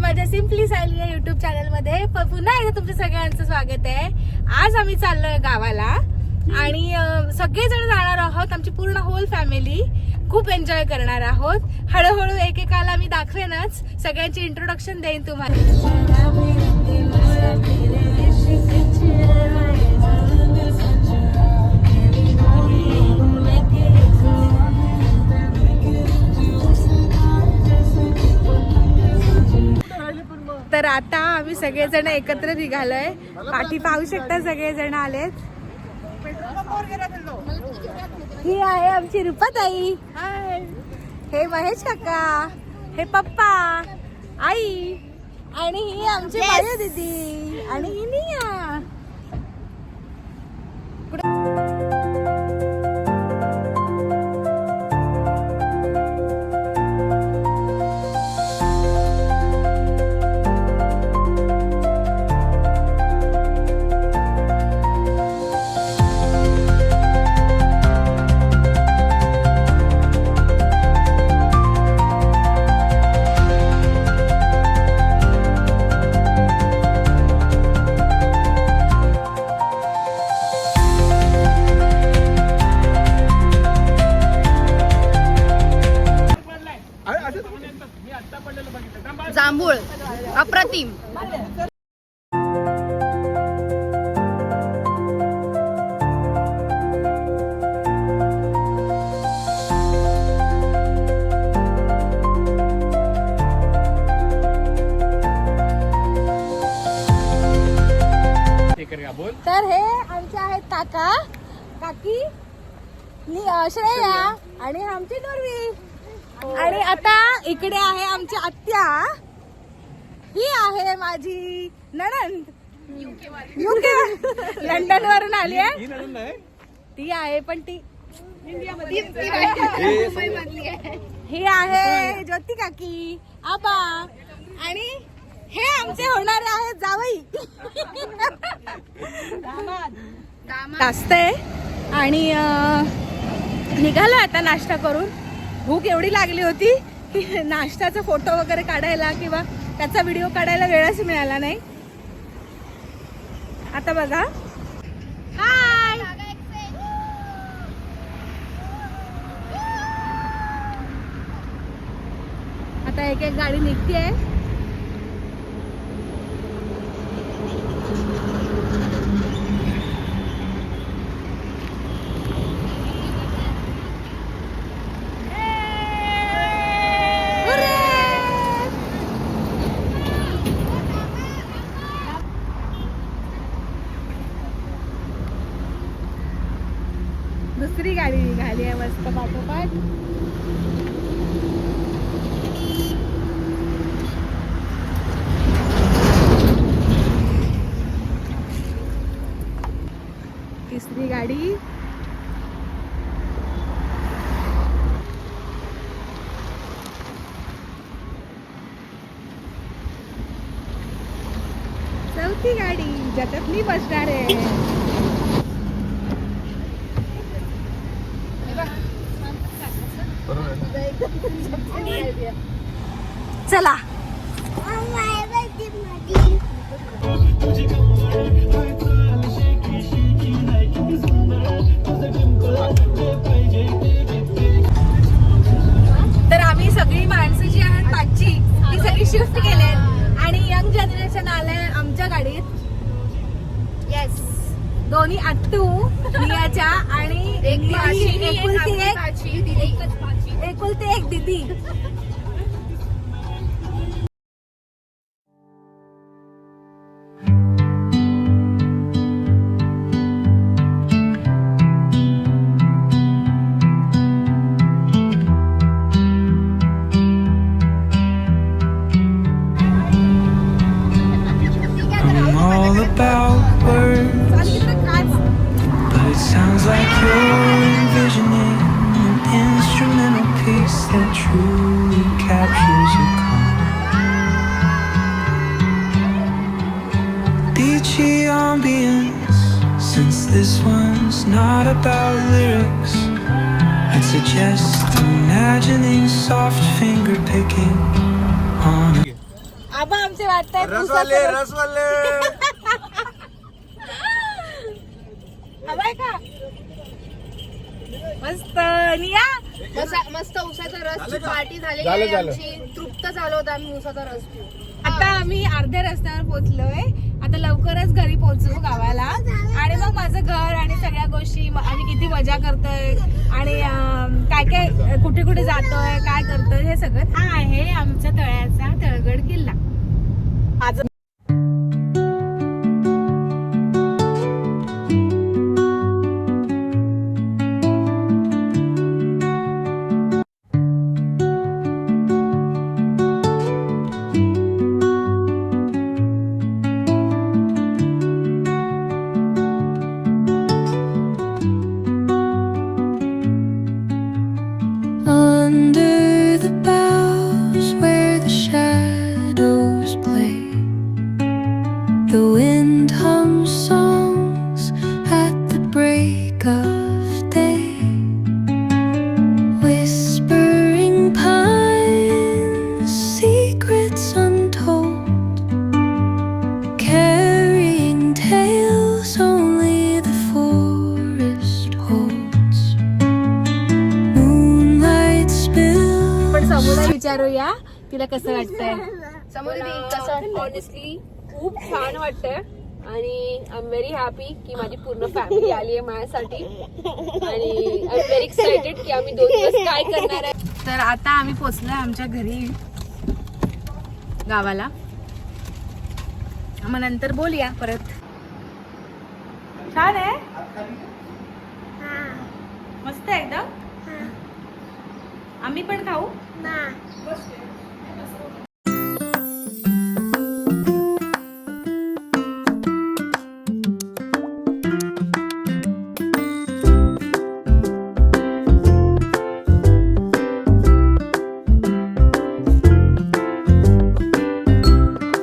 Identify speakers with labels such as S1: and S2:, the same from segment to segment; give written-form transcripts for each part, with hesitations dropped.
S1: माझ्या सिम्पली सायली या YouTube channel मध्ये पुन्हा एकदा तुमच्या सगळ्यांचं स्वागत आहे. आज आम्ही चाललोय गावाला आणि सगळेजण जाणार आहोत. आमची पूर्ण होल फॅमिली खूप एन्जॉय करणार आहोत. हळूहळू एकेकाला मी दाखवेनच, सगळ्यांची इंट्रोडक्शन देईन तुम्हाला. तर आता आम्ही सगळेजण एकत्र निघालोय. पाठी पाहू शकता सगळेजण आलेत. ही आहे आमची रूपाताई, हे महेश काका, हे पप्पा, आई आणि ही आमची माया दीदी आणि ही निया. जांभूळ अप्रतिम. तर हे आमचे आहेत काका काकी, श्रेया आणि आमची नोरवी. आणि आता इकडे आहे आमची आत्या, ही आहे माझी नणंद, युके लंडन वरून आली आहे. ती आहे पण ती ही आहे ज्योती काकी, आबा आणि हे आमचे होणारे आहेत जावई असते. आणि निघालो आता नाश्ता करून. भूक एवढी लागली होती की नाश्त्याचा फोटो वगैरे काढायला किंवा त्याचा व्हिडिओ काढायला वेळच मिळाला नाही. आता बघा, हाय, आता एक एक गाडी निघतीये. दुसरी गाडी निघाली आहे मस्त पाठोपाठ. तिसरी गाडी, चौथी गाडी ज्याच्यात मी बसणार आहे. चला तर आम्ही सगळी माणसं जी आहेत पाचची ती सगळी शिफ्ट केले आणि यंग जनरेशन आलंय आमच्या गाडीत. येस, दोन्ही आत्तू नियाच्या आणि एकुलती एक दीदी.
S2: Sounds like you're envisioning an instrumental piece that truly captures your calm. Beachy ambience, since this one's not about lyrics, I'd suggest imagining soft finger picking on
S1: आबा कसे वाटताय?
S3: रसवाले रसवाले
S1: हवाय का? मस्त निया
S4: मस्त उसाचा रसची पार्टी झालेली आहे आमची. तृप्त झालो होतो आम्ही उसाचा रस पिऊन.
S1: आता आम्ही अर्ध्या रस्त्यावर पोहोचलोय. आता लवकरच घरी पोहोचू गावाला आणि मग माझं घर आणि सगळ्या गोष्टी आम्ही किती मजा करतोय आणि काय काय कुठे कुठे जातोय काय करतोय हे सगळं. हा आहे आमच्या तळ्याचा तळगड किल्ला. आज
S2: Under the boughs where the shadows play, the wind hums songs at the break of day, whispering pines, secrets untold, carrying tales only the forest holds. Moonlight spills.
S1: पण समोर विचारूया तिला कसं वाटतंय.
S4: समुद्री कसं ऑनेस्टली खूप छान वाटतंय आणि आय एम व्हेरी हॅपी की माझी पूर्ण फॅमिली आली आहे माझ्यासाठी आणि आय एम व्हेरी एक्साइटेड की आम्ही 2 दिवस काय करणार आहे.
S1: तर आता आम्ही पोचलोय आमच्या घरी गावाला. मग नंतर बोलूया परत. छान आहे मस्त आहे एकदम. आम्ही पण खाऊ.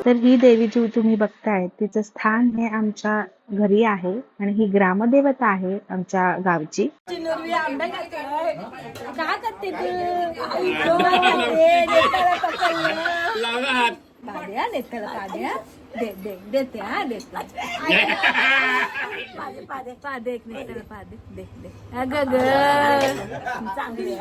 S1: तर ही देवी जी तुम्ही बघताय तिचं स्थान हे आमच्या घरी आहे आणि ही ग्रामदेवता आहे आमच्या गावची. काय करते देते हा देते पादे पादे एक नेत्याला पादे दे दे अगं ग चांगली.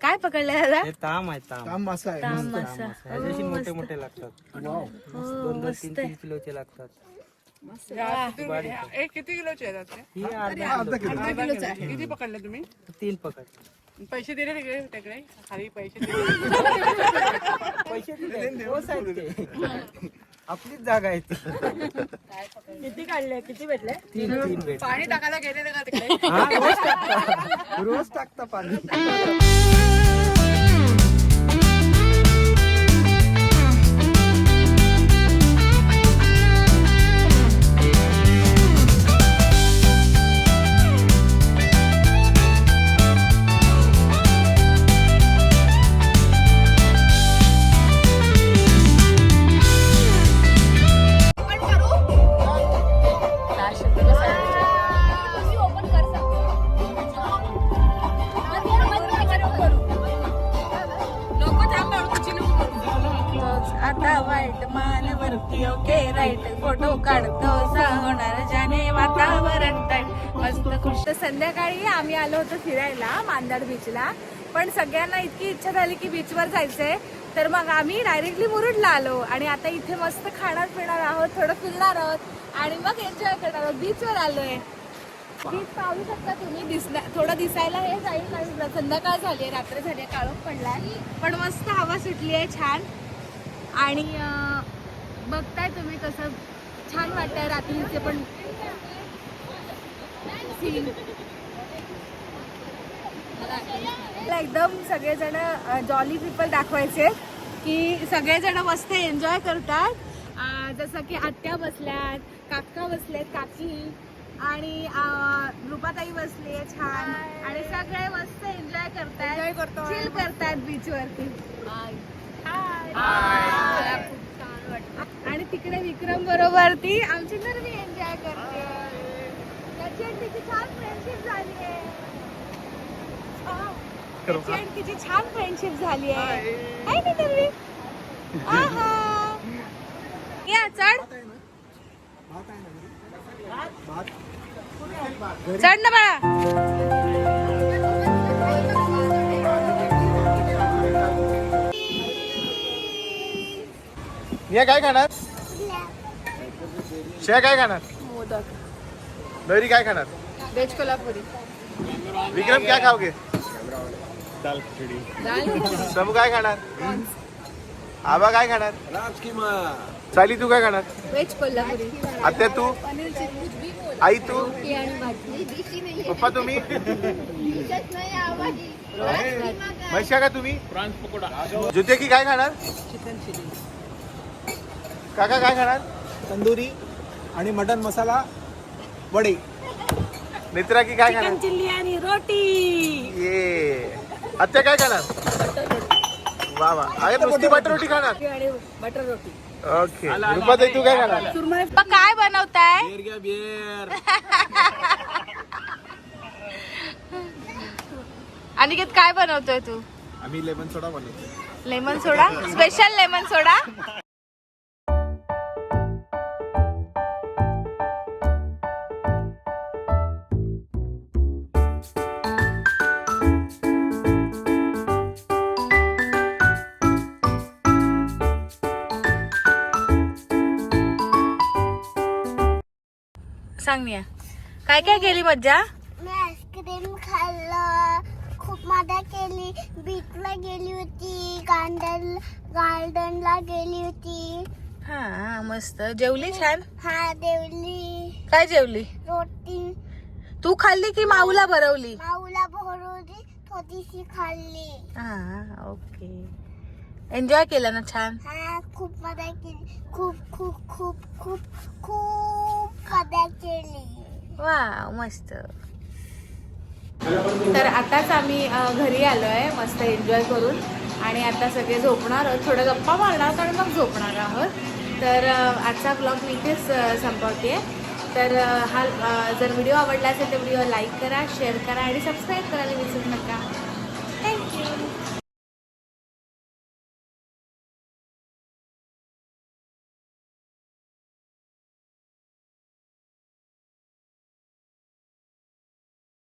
S1: काय पकडलं दादा?
S3: ताम आहे ताम मासा आहे.
S1: ताम मासा.
S3: ह्याच्याशी मोठे मोठे लागतात. 2-3 किलोचे लागतात.
S5: किती किलोचे आहेत ते?
S3: ही अर्धा किलो.
S5: किती पकडले तुम्ही?
S3: 3 पकड.
S5: पैसे दिले तिकडे त्याकडे खाली पैसे
S3: पैसे दिले रोज आहेत ते. आपलीच जागा आहे ती.
S1: किती काढले किती भेटले?
S3: 3 भेट.
S5: पाणी टाकायला गेलेलं का तिकडे?
S3: रोज टाकता पाणी.
S1: भरोसा होणार ज्याने वातावरण तण मस्त खुश. तर संध्याकाळी आम्ही आलो होतो फिरायला मांदाड बीचला, पण सगळ्यांना इतकी इच्छा झाली की बीचवर जायचंय, तर मग आम्ही डायरेक्टली मुरुडला आलो आणि आता इथे मस्त खाणार पिणार आहोत, थोडं फिरणार आहोत आणि मग एन्जॉय करणार आहोत. बीचवर आलोय. बीच पाहू शकता तुम्ही, थोडं दिसायला हे जाईल कारण संध्याकाळ झाली आहे, रात्र झाली आहे, काळोख पडलाय, पण मस्त हवा सुटली आहे छान. आणि बघताय तुम्ही कसं छान वाटतंय रात्रीचे पण सीन. एकदम सगळेजण जॉली पीपल दाखवायचे की सगळेजण मस्त एन्जॉय करतात. जसं की आत्या बसल्यात, काका बसलेत, काकी आणि रूपाताई बसली आहे छान आणि सगळे मस्त एन्जॉय करतायत, चिल करतायत बीच वरती. आणि तिकडे विक्रम बरोबर ती आमची नरवी एन्जॉय करते. त्याची आणि तिची छान फ्रेंडशिप झाली आहे. त्याची आणि तिची छान फ्रेंडशिप झाली आहे. काय नाही नरवी? आहा. या चढ चढ ना बाळा.
S6: निया काय खाणार? श्रेया काय खाणार?
S1: मोदक.
S6: लहरी काय खाणार?
S1: वेज कोल्हापुरी.
S6: विक्रम क्या खाओगे?
S3: दाल खिचडी.
S6: सबू काय खाणार? आबा काय खाणार? साली तू काय खाणार?
S1: वेज कोल्हापुरी.
S6: आत्या तू? आई तू? पप्पा तुम्ही? मैशा का तुम्ही?
S3: प्रॉन्स पकोडा.
S6: जुते की काय खाणार? काका काय खाणार?
S7: तंदुरी आणि मटन मसाला वडे.
S6: मित्रा की काय खाणार?
S1: चिल्ली आणि रोटी.
S6: ये आत्या काय खाणार? वा वा. अरे नुसती बटर रोटी खाणार?
S1: आणि बटर रोटी.
S6: ओके. रुपाताई तू काय खाणार?
S1: सुरमई. काय बनवताय? अनिकेत काय बनवतोय तू?
S6: आम्ही लेमन सोडा बनवतो.
S1: लेमन सोडा. स्पेशल लेमन सोडा. सांग निया, काय काय केली मज्जा?
S8: मी आईस्क्रीम खाल्लं, खूप मजा केली, बीचला गेली होती, गार्डनला गेली होती.
S1: हा मस्त. जेवली छान?
S8: हा जेवली.
S1: काय जेवली?
S8: रोटी
S1: तू खाल्ली की माऊला भरवली?
S8: माऊला भरवली, थोडीशी खाल्ली.
S1: हा ओके. एन्जॉय केलं ना छान?
S8: हा खूप मजा केली, खूप खूप खूप खूप खूप मजा केली.
S1: वा मस्त. तर आताच आम्ही घरी आलोय मस्त एन्जॉय करून आणि आता सगळे झोपणार आहोत, थोडं गप्पा मारणार आणि मग झोपणार आहोत. तर आजचा ब्लॉग मी इथेच संपवते. तर हा जर व्हिडिओ आवडला असेल तर व्हिडिओ लाईक करा, शेअर करा आणि सबस्क्राईब करायला विसरू नका.